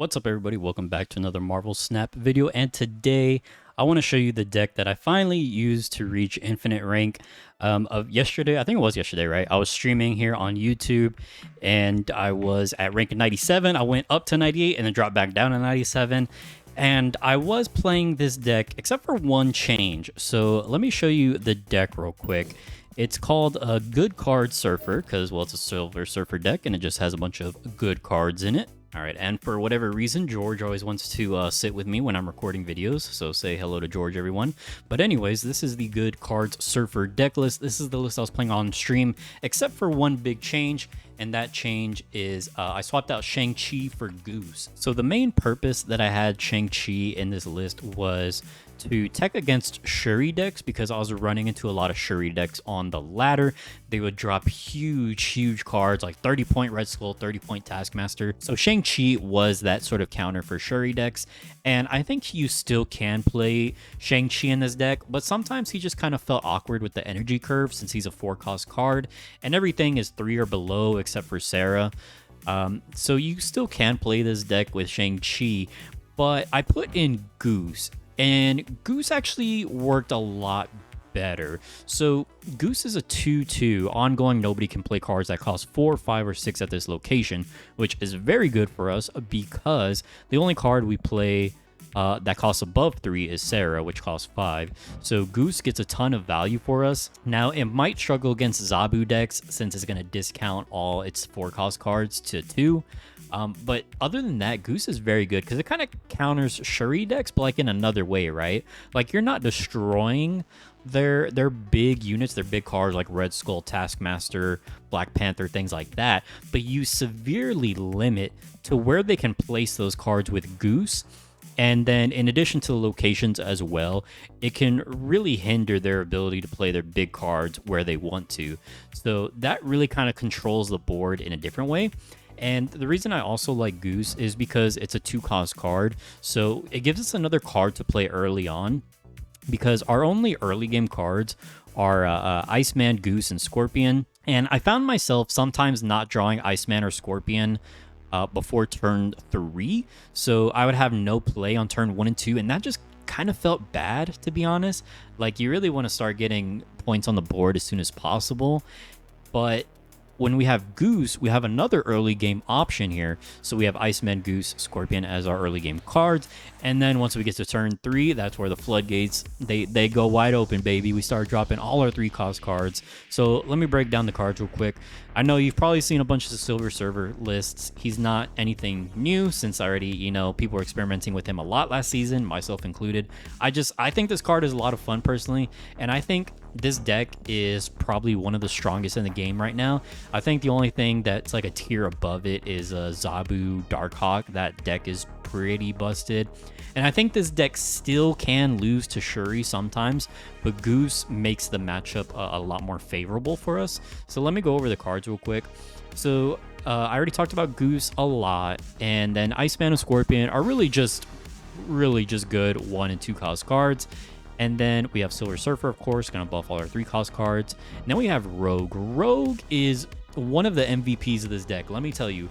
What's up, everybody? Welcome back to another Marvel Snap video, and today I want to show you the deck that I finally used to reach infinite rank of yesterday. I think it was yesterday, right? I was streaming here on YouTube, and I was at rank 97. I went up to 98 and then dropped back down to 97. And I was playing this deck, except for one change. So let me show you the deck real quick. It's called a Good Card Surfer because, well, it's a Silver Surfer deck, and it just has a bunch of good cards in it. All right, and for whatever reason, George always wants to sit with me when I'm recording videos, so say hello to George, everyone. But anyways, this is the Good Cards Surfer deck list. This is the list I was playing on stream, except for one big change, and that change is I swapped out Shang-Chi for Goose. So the main purpose that I had Shang-Chi in this list was to tech against Shuri decks, because I was running into a lot of Shuri decks on the ladder. They would drop huge cards like 30-point Red Skull, 30-point Taskmaster. So Shang-Chi was that sort of counter for Shuri decks, and I think you still can play Shang-Chi in this deck, but sometimes he just kind of felt awkward with the energy curve since he's a 4-cost card, and everything is 3 or below except for Sera. So you still can play this deck with Shang-Chi, but I put in Goose, and Goose actually worked a lot better. So Goose is a 2/2 ongoing. Nobody can play cards that cost 4, 5, or 6 at this location, which is very good for us because the only card we play that costs above 3 is Sera, which costs 5. So Goose gets a ton of value for us. Now, it might struggle against Zabu decks since it's going to discount all its 4-cost cards to 2. But other than that, Goose is very good because it kind of counters Shuri decks, but like in another way, right? Like you're not destroying their big units, their big cards like Red Skull, Taskmaster, Black Panther, things like that, but you severely limit to where they can place those cards with Goose. And then in addition to the locations as well, it can really hinder their ability to play their big cards where they want to. So that really kind of controls the board in a different way. And the reason I also like Goose is because it's a 2-cost card, so it gives us another card to play early on, because our only early game cards are Iceman, Goose, and Scorpion. And I found myself sometimes not drawing Iceman or Scorpion before turn 3, so I would have no play on turn 1 and 2, and that just kind of felt bad, to be honest. Like, you really want to start getting points on the board as soon as possible, but when we have Goose, we have another early game option here. So we have Iceman, Goose, Scorpion as our early game cards. And then once we get to turn 3, that's where the floodgates, they go wide open, baby. We start dropping all our 3-cost cards. So let me break down the cards real quick. I know you've probably seen a bunch of the Silver Server lists. He's not anything new since already, people were experimenting with him a lot last season, myself included. I think this card is a lot of fun personally, and I think this deck is probably one of the strongest in the game right now. I think the only thing that's like a tier above it is Zabu Darkhawk. That deck is pretty busted. And I think this deck still can lose to Shuri sometimes, but Goose makes the matchup a lot more favorable for us. So let me go over the cards real quick. So I already talked about Goose a lot, and then Iceman and Scorpion are really just good 1 and 2-cost cards. And then we have Silver Surfer, of course, going to buff all our 3-cost cards. And then we have Rogue. Rogue is one of the MVPs of this deck. Let me tell you,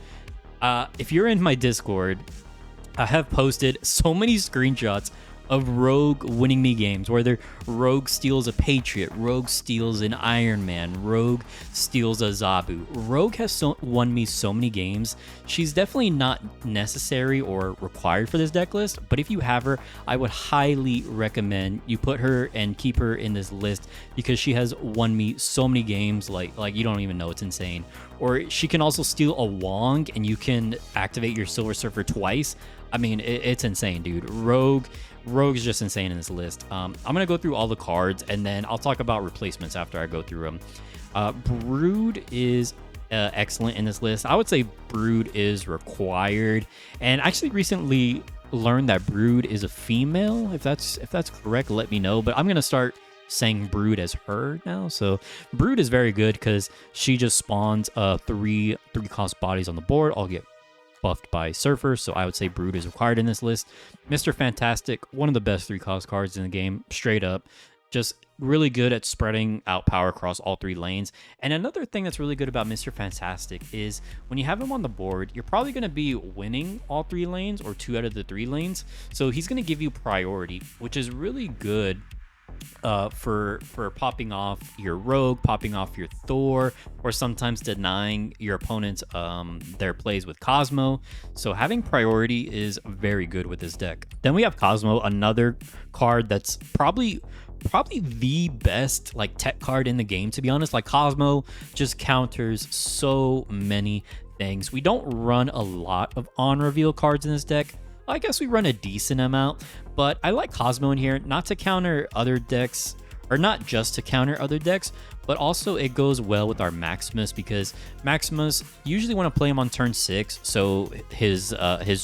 if you're in my Discord, I have posted so many screenshots of Rogue winning me games, where Rogue steals a Patriot, Rogue steals an Iron Man, Rogue steals a Zabu. Rogue has won me so many games. She's definitely not necessary or required for this deck list, but if you have her, I would highly recommend you put her and keep her in this list, because she has won me so many games like you don't even know. It's insane. Or she can also steal a Wong, and you can activate your Silver Surfer twice. I mean, it's insane, dude. Rogue is just insane in this list. I'm going to go through all the cards, and then I'll talk about replacements after I go through them. Brood is excellent in this list. I would say Brood is required, and actually recently learned that Brood is a female. If that's correct, let me know. But I'm going to start saying Brood as her now. So Brood is very good because she just spawns 3-cost bodies on the board. I'll get buffed by Surfer, so I would say Brood is required in this list. Mr. Fantastic, one of the best 3-cost cards in the game, straight up. Just really good at spreading out power across all 3 lanes. And another thing that's really good about Mr. Fantastic is when you have him on the board, you're probably going to be winning all 3 lanes or 2 out of the 3 lanes. So he's going to give you priority, which is really good for popping off your rogue, popping off your Thor, or sometimes denying your opponents their plays with Cosmo. So having priority is very good with this deck. Then we have Cosmo, another card that's probably the best like tech card in the game, to be honest. Like Cosmo just counters so many things. We don't run a lot of on reveal cards in this deck. I guess we run a decent amount, but I like Cosmo in here not to counter other decks, or not just to counter other decks, but also it goes well with our Maximus, because Maximus usually want to play him on turn 6, so his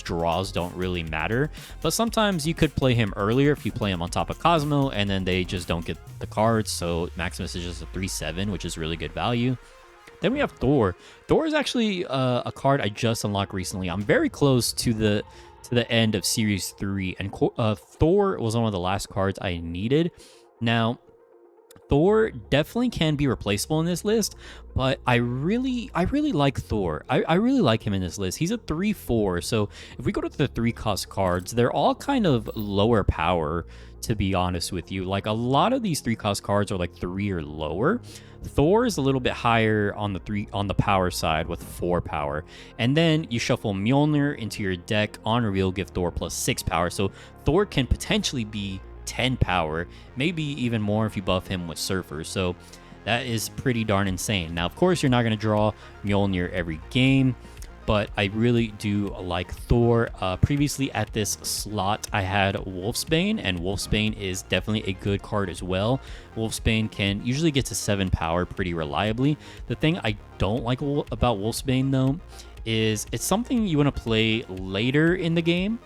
draws don't really matter. But sometimes you could play him earlier if you play him on top of Cosmo, and then they just don't get the cards. So Maximus is just a 3/7, which is really good value. Then we have Thor. Thor is actually a card I just unlocked recently. I'm very close to the end of Series 3, and Thor was one of the last cards I needed. Now, Thor definitely can be replaceable in this list, but I really like Thor. I really like him in this list. He's a 3/4, so if we go to the 3-cost cards, they're all kind of lower power, to be honest with you. Like a lot of these 3-cost cards are like 3 or lower. Thor is a little bit higher on the power side with 4 power. And then you shuffle Mjolnir into your deck on reveal, give Thor plus 6 power. So Thor can potentially be 10 power, maybe even more if you buff him with Surfer. So that is pretty darn insane. Now, of course, you're not going to draw Mjolnir every game, but I really do like Thor. Previously at this slot, I had Wolfsbane, and Wolfsbane is definitely a good card as well. Wolfsbane can usually get to 7 power pretty reliably. The thing I don't like about Wolfsbane, though, is it's something you want to play later in the game.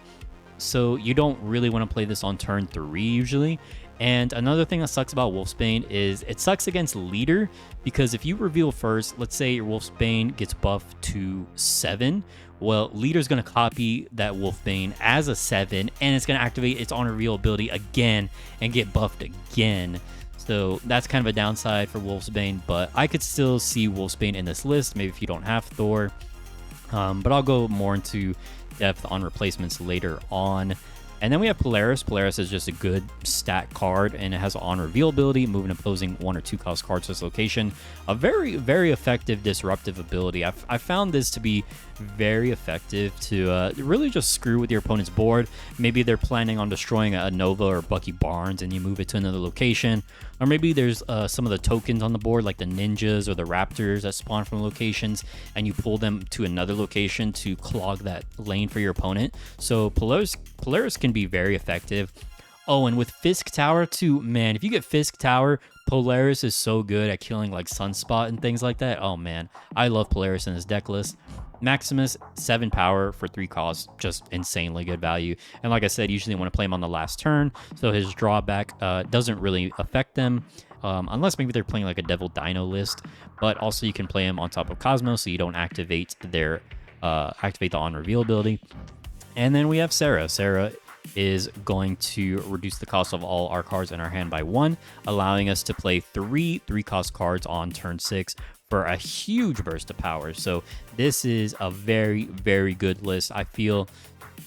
So you don't really want to play this on turn 3 usually. And another thing that sucks about Wolfsbane is it sucks against Leader, because if you reveal first, let's say your Wolfsbane gets buffed to 7, well, Leader's going to copy that Wolfsbane as a 7, and it's going to activate its on reveal ability again and get buffed again. So that's kind of a downside for Wolfsbane, but I could still see Wolfsbane in this list, maybe if you don't have Thor. But I'll go more into depth on replacements later on. And then we have Polaris. Polaris is just a good stat card, and it has on reveal ability, moving opposing 1 or 2 cost cards to this location. A very, very effective disruptive ability. I found this to be very effective to really just screw with your opponent's board. Maybe they're planning on destroying a Nova or Bucky Barnes, and you move it to another location. Or maybe there's some of the tokens on the board, like the ninjas or the raptors that spawn from locations, and you pull them to another location to clog that lane for your opponent. So Polaris can be very effective. Oh, and with Fisk Tower too, man, if you get Fisk Tower, Polaris is so good at killing like Sunspot and things like that. Oh man, I love Polaris in this deck list. Maximus, 7 power for 3 costs, just insanely good value. And like I said, usually want to play him on the last turn, so his drawback doesn't really affect them, unless maybe they're playing like a Devil Dino list. But also you can play him on top of Cosmo, so you don't activate the on reveal ability. And then we have Sera. Sera is going to reduce the cost of all our cards in our hand by 1, allowing us to play 3 3-cost cards on turn 6 for a huge burst of power. So this is a very, very good list. I feel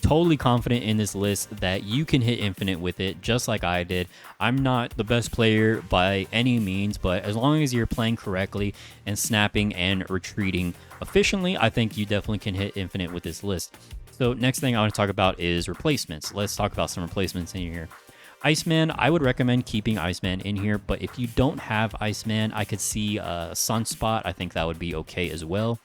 totally confident in this list that you can hit infinite with it, just like I did. I'm not the best player by any means, but as long as you're playing correctly and snapping and retreating efficiently, I think you definitely can hit infinite with this list. So next thing I want to talk about is replacements. Let's talk about some replacements in here. Iceman, I would recommend keeping Iceman in here, but if you don't have Iceman, I could see Sunspot. I think that would be okay as well.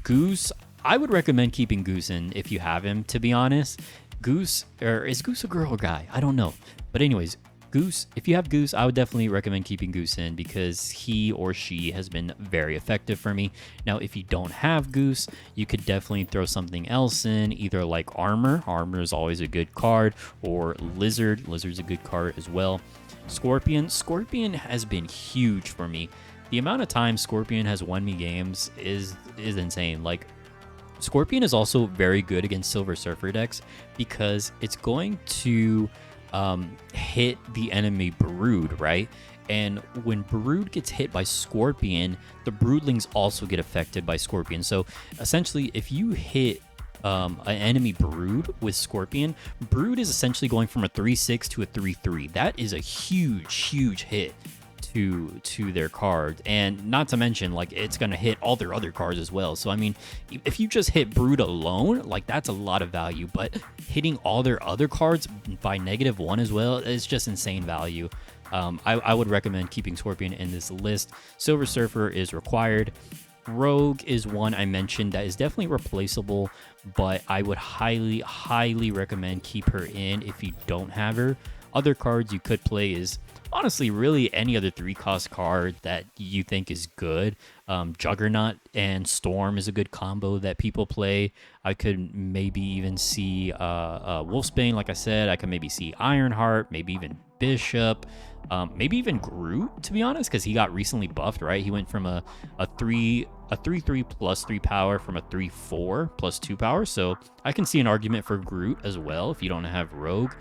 Goose, I would recommend keeping Goose in if you have him, to be honest. Goose, or is Goose a girl or guy? I don't know. But anyways, Goose, if you have Goose, I would definitely recommend keeping Goose in because he or she has been very effective for me. Now, if you don't have Goose, you could definitely throw something else in, either like Armor. Armor is always a good card, or Lizard. Lizard's a good card as well. Scorpion. Scorpion has been huge for me. The amount of time Scorpion has won me games is insane. Like, Scorpion is also very good against Silver Surfer decks because it's going to hit the enemy Brood, right? And when Brood gets hit by Scorpion, the Broodlings also get affected by Scorpion. So essentially, if you hit an enemy Brood with Scorpion, Brood is essentially going from a 3/6 to a 3/3. That is a huge hit to their card, and not to mention, like, it's gonna hit all their other cards as well. So I mean, if you just hit Brood alone, like, that's a lot of value, but hitting all their other cards by -1 as well is just insane value. I would recommend keeping Scorpion in this list. Silver Surfer is required. Rogue is one I mentioned that is definitely replaceable, but I would highly recommend keep her in if you don't have her. Other cards you could play is honestly really any other 3-cost card that you think is good. Juggernaut and Storm is a good combo that people play. I could maybe even see Wolfsbane, like I said. I could maybe see Ironheart, maybe even Bishop, maybe even Groot, to be honest, because he got recently buffed, right? He went from a 3/3 plus 3 power from a 3/4 plus 2 power. So I can see an argument for Groot as well if you don't have Rogue.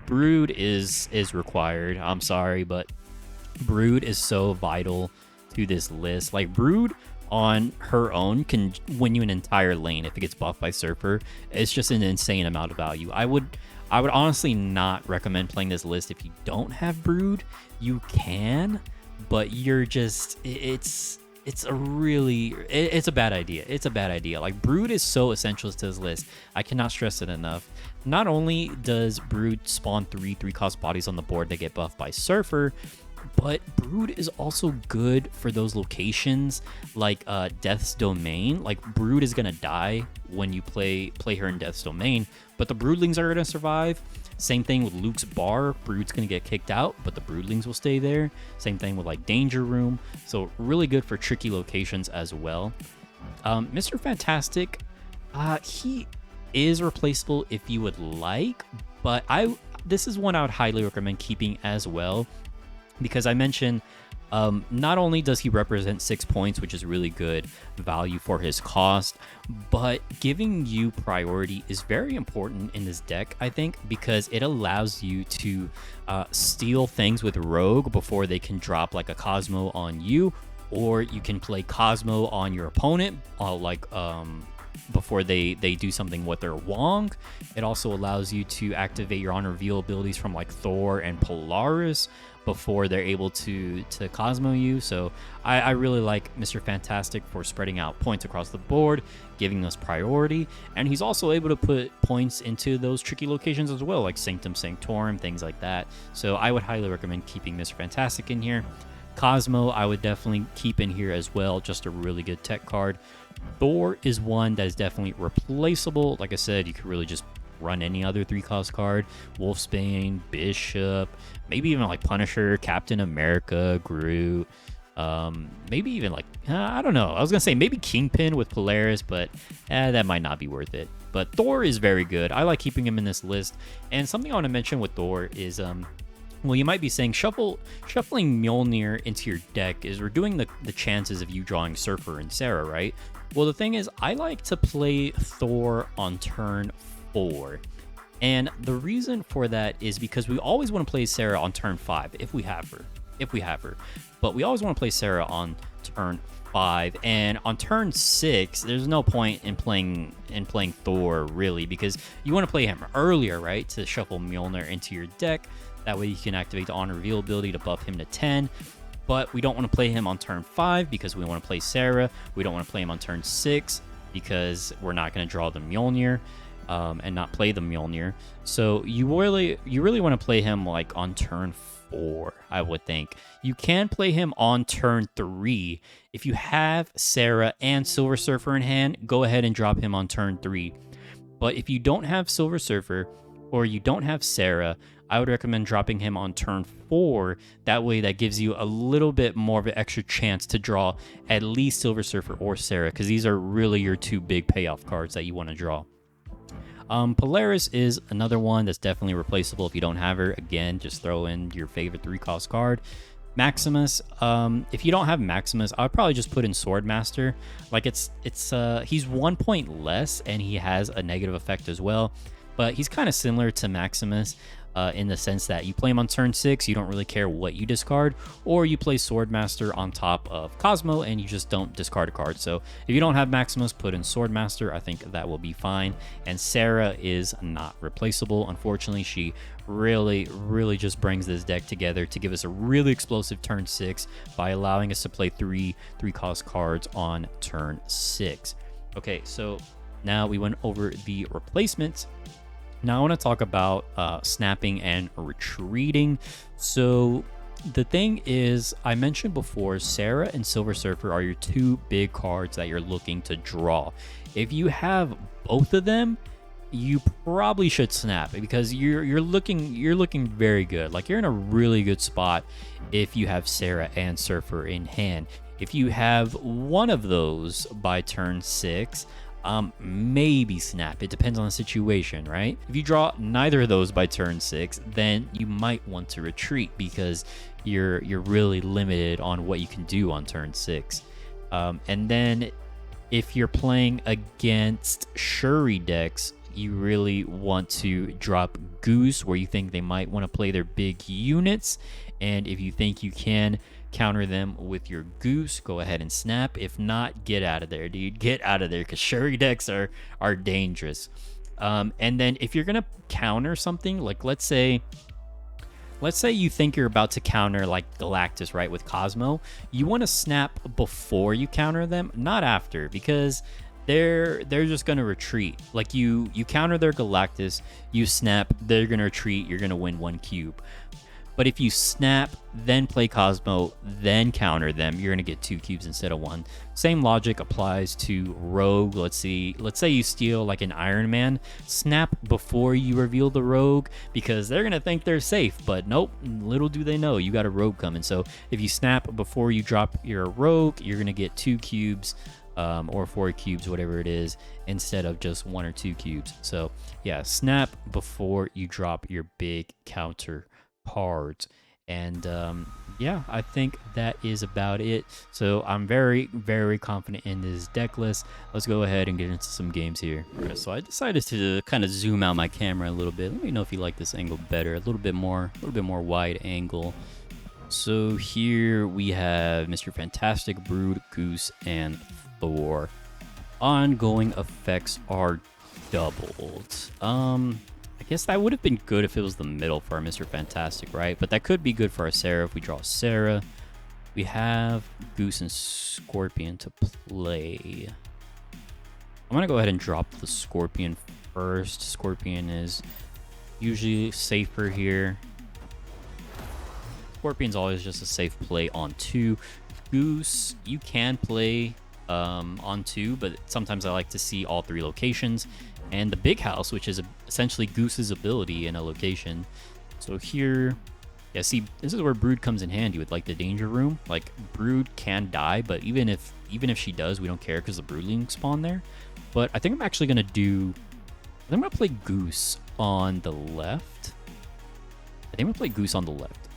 Brood is required. I'm sorry, but Brood is so vital to this list. Like, Brood on her own can win you an entire lane if it gets buffed by Surfer. It's just an insane amount of value. I would honestly not recommend playing this list if you don't have Brood. You can, but you're just it's a bad idea. It's a bad idea. Like, Brood is so essential to this list. I cannot stress it enough. Not only does Brood spawn 3/3-cost bodies on the board that get buffed by Surfer, but Brood is also good for those locations like Death's Domain. Like, Brood is gonna die when you play her in Death's Domain, but the Broodlings are gonna survive. Same thing with Luke's Bar. Brood's gonna get kicked out, but the Broodlings will stay there. Same thing with like Danger Room. So really good for tricky locations as well. Mr. Fantastic, he is replaceable if you would like, but this is one I would highly recommend keeping as well, because I mentioned not only does he represent 6 points, which is really good value for his cost, but giving you priority is very important in this deck, I think, because it allows you to steal things with Rogue before they can drop like a Cosmo on you, or you can play Cosmo on your opponent, before they do something with their Wong. It also allows you to activate your on reveal abilities from like Thor and Polaris before they're able to Cosmo you. So I really like Mr. Fantastic for spreading out points across the board, giving us priority, and he's also able to put points into those tricky locations as well, like Sanctum Sanctorum, things like that. So I would highly recommend keeping Mr. Fantastic in here. Cosmo I would definitely keep in here as well, just a really good tech card. Thor is one that is definitely replaceable. Like I said, you could really just run any other 3-cost card. Wolfsbane, Bishop, maybe even like Punisher, Captain America, Groot, maybe even like, I don't know. I was going to say maybe Kingpin with Polaris, but that might not be worth it. But Thor is very good. I like keeping him in this list. And something I want to mention with Thor is, well, you might be saying shuffling Mjolnir into your deck is reducing the chances of you drawing Surfer and Sera, right? Well, the thing is, I like to play Thor on turn 4. And the reason for that is because we always want to play Sera on turn 5 if we have her. But we always want to play Sera on turn 5, and on turn 6 there's no point in playing Thor really, because you want to play him earlier, right, to shuffle Mjolnir into your deck. That way you can activate the on reveal ability to buff him to 10. But we don't want to play him on turn 5 because we want to play Sera. We don't want to play him on turn 6 because we're not going to draw the Mjolnir and not play the Mjolnir. So you really want to play him like on turn 4, I would think. You can play him on turn 3. If you have Sera and Silver Surfer in hand, go ahead and drop him on turn 3. But if you don't have Silver Surfer or you don't have Sera, I would recommend dropping him on turn 4. That way that gives you a little bit more of an extra chance to draw at least Silver Surfer or Sera, because these are really your 2 big payoff cards that you want to draw. Polaris is another one that's definitely replaceable if you don't have her. Again, just throw in your favorite 3-cost card. Maximus, if you don't have Maximus, I would probably just put in Swordmaster. Like, he's 1 point less and he has a negative effect as well, but he's kind of similar to Maximus. in the sense that you play him on turn 6, you don't really care what you discard, or you play Swordmaster on top of Cosmo and you just don't discard a card. So if you don't have Maximus, put in Swordmaster. I think that will be fine. And Sera is not replaceable. Unfortunately, she really just brings this deck together to give us a really explosive turn 6 by allowing us to play three cost cards on turn 6. Okay, so now we went over the replacements. Now I want to talk about snapping and retreating. So the thing is, I mentioned before, Sera and Silver Surfer are your two big cards that you're looking to draw. If you have both of them, you probably should snap, because you're looking very good. Like, you're in a really good spot if you have Sera and Surfer in hand. If you have one of those by turn 6, maybe snap. It depends on the situation, right? If you draw neither of those by turn 6, then you might want to retreat, because you're really limited on what you can do on turn 6. And then if you're playing against Shuri decks, you really want to drop Goose, where you think they might want to play their big units, and if you think you can counter them with your Goose, go ahead and snap. If not, get out of there, dude. Get out of there, because Shuri decks are dangerous. And then if you're gonna counter something, like let's say you think you're about to counter like Galactus, right, with Cosmo, you want to snap before you counter them, not after, because they're just gonna retreat. Like, you counter their Galactus, you snap, they're gonna retreat, you're gonna win 1 cube. But if you snap, then play Cosmo, then counter them, you're gonna get 2 cubes instead of 1. Same logic applies to Rogue. Let's say you steal like an Iron Man, snap before you reveal the Rogue, because they're gonna think they're safe, but nope, little do they know you got a Rogue coming. So if you snap before you drop your Rogue, you're gonna get 2 cubes. Or 4 cubes, whatever it is, instead of just 1 or 2 cubes. So yeah, snap before you drop your big counter cards. And yeah, I think that is about it. So I'm very confident in this deck list. Let's go ahead and get into some games here. All right, so I decided to kind of zoom out my camera a little bit. Let me know if you like this angle better, a little bit more wide angle. So here we have Mr. Fantastic, Brood, Goose, and Thor. Ongoing effects are doubled. I guess that would have been good if it was the middle for our Mr. Fantastic, right? But that could be good for our Sera if we draw Sera. We have Goose and Scorpion to play. I'm gonna go ahead and drop the Scorpion first. Scorpion is usually safer here. Scorpion's always just a safe play on 2. Goose, you can play on 2, but sometimes I like to see all 3 locations, and the big house, which is essentially Goose's ability in a location. So here, yeah, see, this is where Brood comes in handy with like the danger room. Like, Brood can die, but even if she does, we don't care, because the Broodling spawn there. But I think I'm actually gonna play Goose on the left.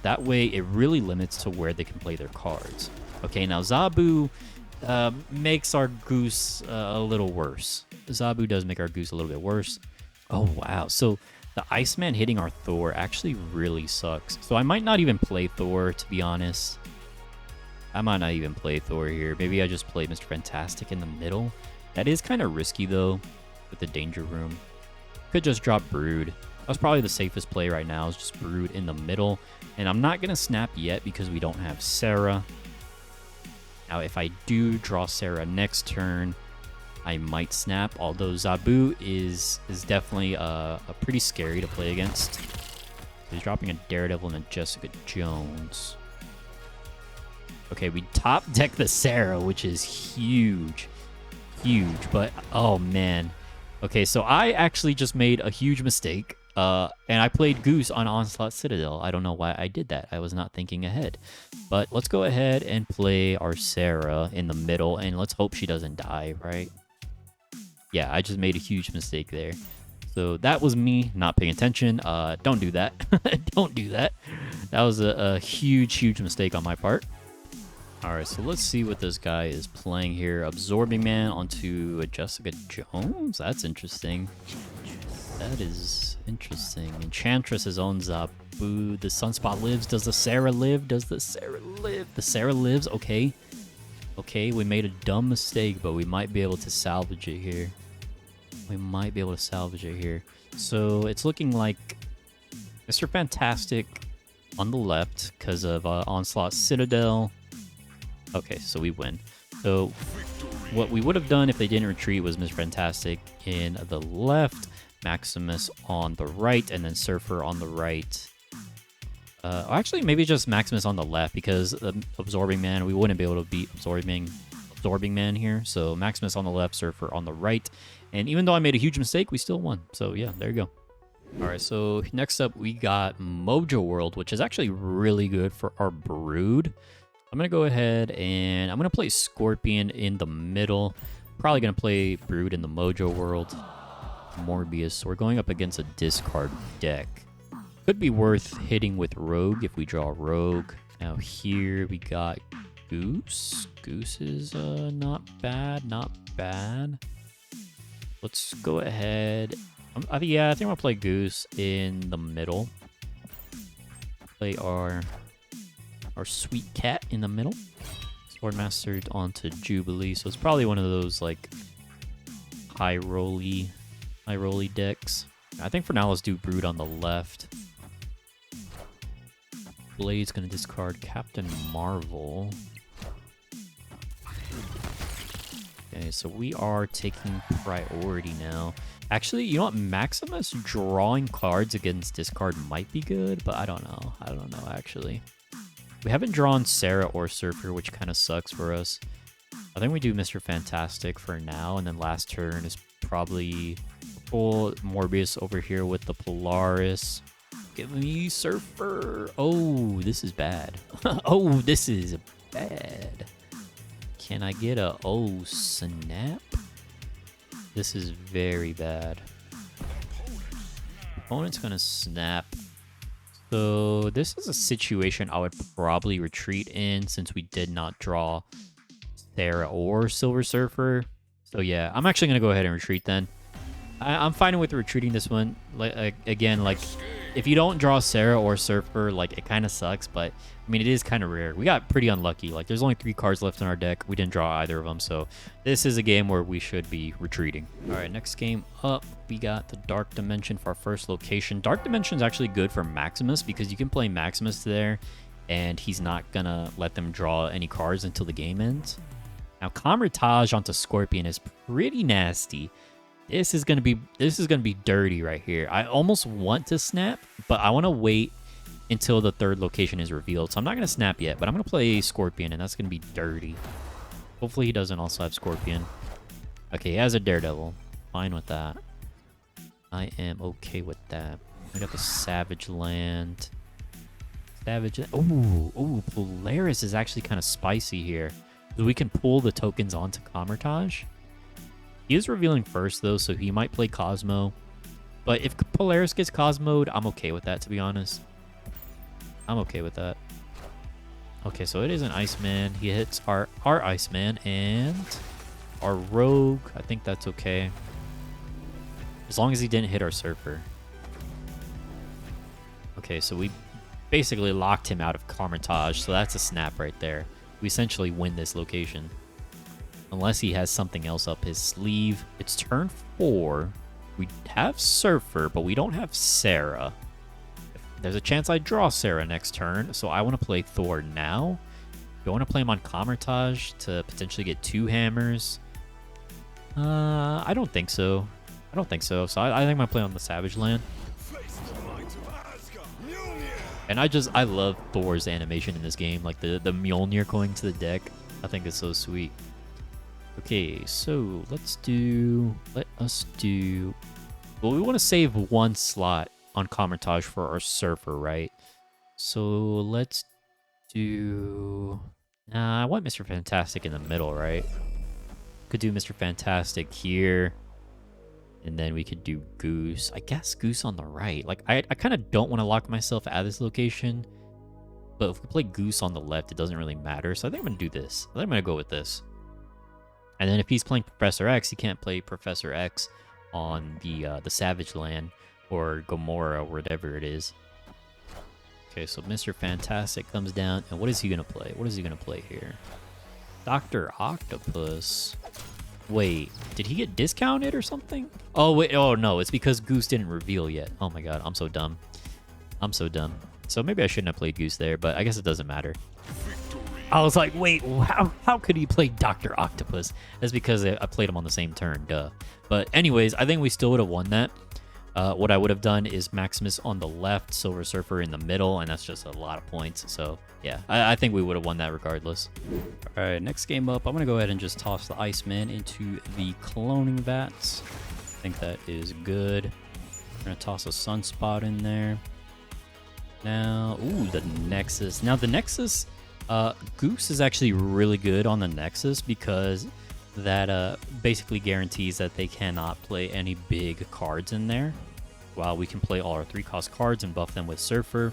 That way it really limits to where they can play their cards. Okay, now Zabu makes our Goose a little worse. Zabu does make our Goose a little bit worse. Oh, wow. So the Iceman hitting our Thor actually really sucks. So I might not even play Thor, to be honest. I might not even play Thor here. Maybe I just play Mr. Fantastic in the middle. That is kind of risky, though, with the danger room. Could just drop Brood. That's probably the safest play right now, is just Brood in the middle. And I'm not going to snap yet because we don't have Sera. Now, if I do draw Sera next turn, I might snap. Although Zabu is definitely pretty scary to play against. So he's dropping a Daredevil and a Jessica Jones. Okay, we top deck the Sera, which is huge. Huge, but oh man. Okay, so I actually just made a huge mistake. And I played Goose on Onslaught Citadel. I don't know why I did that. I was not thinking ahead. But let's go ahead and play our Sera in the middle, and let's hope she doesn't die, right? Yeah, I just made a huge mistake there. So that was me not paying attention. Don't do that. Don't do that. That was a huge mistake on my part. All right, so let's see what this guy is playing here. Absorbing Man onto a Jessica Jones. That's interesting. That is Interesting. Enchantress is on Zabu. The Sunspot lives. Does the Sera live? Does the Sera live? The Sera lives. Okay. Okay, we made a dumb mistake, but we might be able to salvage it here. We might be able to salvage it here. So it's looking like Mr. Fantastic on the left because of Onslaught Citadel. Okay, so we win. So what we would have done if they didn't retreat was Mr. Fantastic in the left, Maximus on the right, and then Surfer on the right. Actually, maybe just Maximus on the left because Absorbing Man, we wouldn't be able to beat Absorbing Man here. So Maximus on the left, Surfer on the right. And even though I made a huge mistake, we still won. So yeah, there you go. All right, so next up we got Mojo World, which is actually really good for our Brood. I'm going to go ahead and I'm going to play Scorpion in the middle. Probably going to play Brood in the Mojo World. Morbius. So we're going up against a discard deck. Could be worth hitting with Rogue if we draw Rogue. Now here we got Goose. Goose is not bad, not bad. Let's go ahead. Yeah, I think I'll play Goose in the middle. Play our sweet cat in the middle. Swordmaster onto Jubilee. So it's probably one of those like high rolly decks. I think for now let's do Brood on the left. Blade's gonna discard Captain Marvel. Okay, so we are taking priority now. Actually, you know what? Maximus drawing cards against discard might be good, but I don't know. I don't know, actually. We haven't drawn Sera or Surfer, which kind of sucks for us. I think we do Mr. Fantastic for now, and then last turn is probably pull Morbius over here with the Polaris. Give me Surfer. Oh, this is bad. Oh, this is bad. Can I get a oh snap? This is very bad. Opponent's gonna snap. So this is a situation I would probably retreat in since we did not draw Sera or Silver Surfer. So yeah, I'm actually gonna go ahead and retreat then. I'm fine with retreating this one. Like again, like if you don't draw Sera or Surfer, like it kind of sucks, but I mean it is kind of rare. We got pretty unlucky. Like there's only 3 cards left in our deck. We didn't draw either of them, so this is a game where we should be retreating. All right, next game up, we got the Dark Dimension for our first location. Dark Dimension is actually good for Maximus because you can play Maximus there, and he's not gonna let them draw any cards until the game ends. Now, Kamritage onto Scorpion is pretty nasty. This is gonna be dirty right here. I almost want to snap, but I want to wait until the 3rd location is revealed. So I'm not gonna snap yet, but I'm gonna play Scorpion, and that's gonna be dirty. Hopefully he doesn't also have Scorpion. Okay, he has a Daredevil. Fine with that. I am okay with that. I got the Savage Land. Oh, Polaris is actually kind of spicy here. We can pull the tokens onto Kamritage. He is revealing first, though, so he might play Cosmo. But if Polaris gets Cosmo'd, I'm okay with that, to be honest. I'm okay with that. Okay, so it is an Iceman. He hits our Iceman and our Rogue. I think that's okay. As long as he didn't hit our Surfer. Okay, so we basically locked him out of Kamritage, so that's a snap right there. We essentially win this location. Unless he has something else up his sleeve. It's turn 4. We have Surfer, but we don't have Sera. There's a chance I draw Sera next turn, so I want to play Thor now. Do I want to play him on Kamritage to potentially get 2 hammers? I don't think so. I don't think so. So I think I'm going to play on the Savage Land. And I love Thor's animation in this game. Like the Mjolnir going to the deck. I think it's so sweet. Okay, so let us do, well, we want to save 1 slot on Kamritage for our Surfer, right? So let's do, I want Mr. Fantastic in the middle, right? Could do Mr. Fantastic here, and then we could do Goose. I guess Goose on the right. Like, I kind of don't want to lock myself at this location, but if we play Goose on the left, it doesn't really matter. So I think I'm going to do this. I think I'm going to go with this. And then if he's playing Professor X, he can't play Professor X on the Savage Land. or Gamora, whatever it is. Okay, so Mr. Fantastic comes down, and what is he gonna play? What is he gonna play here? Dr. Octopus. Wait, did he get discounted or something? Oh, wait, oh no, it's because Goose didn't reveal yet. Oh my god, I'm so dumb. I'm so dumb. So maybe I shouldn't have played Goose there, but I guess it doesn't matter. I was like, wait, how could he play Dr. Octopus? That's because I played him on the same turn, duh. But anyways, I think we still would have won that. What I would have done is Maximus on the left, Silver Surfer in the middle, and that's just a lot of points. So yeah, I think we would have won that regardless. All right, next game up, I'm gonna go ahead and just toss the Iceman into the cloning vats. I think that is good. We're gonna toss a Sunspot in there. Now, ooh, the Nexus. Now the Nexus, Goose is actually really good on the Nexus because that basically guarantees that they cannot play any big cards in there, while we can play all our 3-cost cards and buff them with Surfer.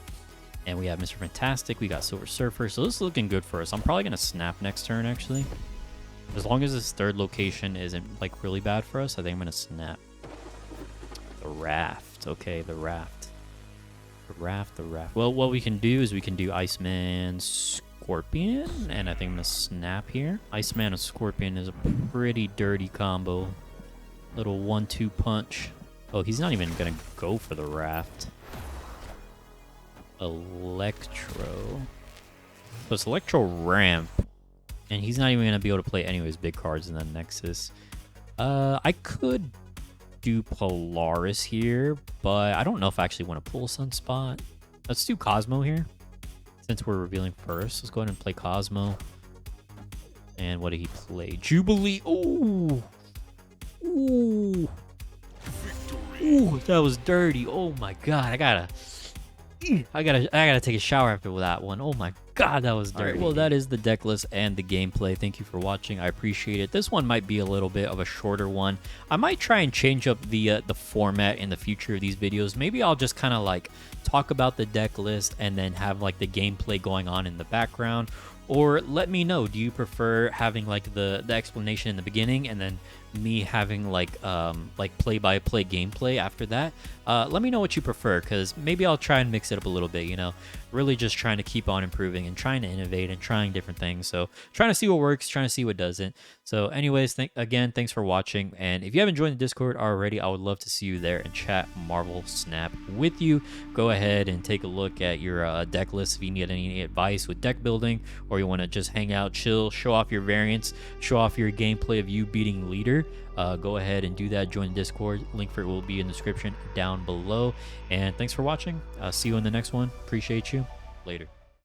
And we have Mr. Fantastic, we got Silver Surfer, so this is looking good for us. I'm probably going to snap next turn, actually. As long as this third location isn't, like, really bad for us, I think I'm going to snap. The Raft. Okay, the Raft. The Raft. Well, what we can do is we can do Iceman, Scorpion, and I think I'm going to snap here. Iceman and Scorpion is a pretty dirty combo. Little 1-2 punch. Oh, he's not even going to go for the Raft. Electro. So it's Electro Ramp. And he's not even going to be able to play any of his big cards in the Nexus. I could do Polaris here, but I don't know if I actually want to pull Sunspot. Let's do Cosmo here. Since we're revealing first, let's go ahead and play Cosmo. And what did he play? Jubilee. Ooh. Ooh. Ooh, that was dirty. Oh my god. I gotta take a shower after that one. Oh my god, that was dirty. Right, well, that is the deck list and the gameplay. Thank you for watching. I appreciate it. This one might be a little bit of a shorter one. I might try and change up the format in the future of these videos. Maybe I'll just kind of like talk about the deck list and then have like the gameplay going on in the background. Or let me know, do you prefer having like the explanation in the beginning and then me having like play-by-play gameplay after that? Let me know what you prefer, because maybe I'll try and mix it up a little bit, you know? Really just trying to keep on improving and trying to innovate and trying different things. So trying to see what works, trying to see what doesn't. So anyways, again, thanks for watching. And if you haven't joined the Discord already, I would love to see you there and chat Marvel Snap with you. Go ahead and take a look at your deck list if you need any advice with deck building, or you want to just hang out, chill, show off your variants, show off your gameplay of you beating leader. Go ahead and do that. Join the Discord. Link for it will be in the description down below. And thanks for watching. See you in the next one. Appreciate you. Later.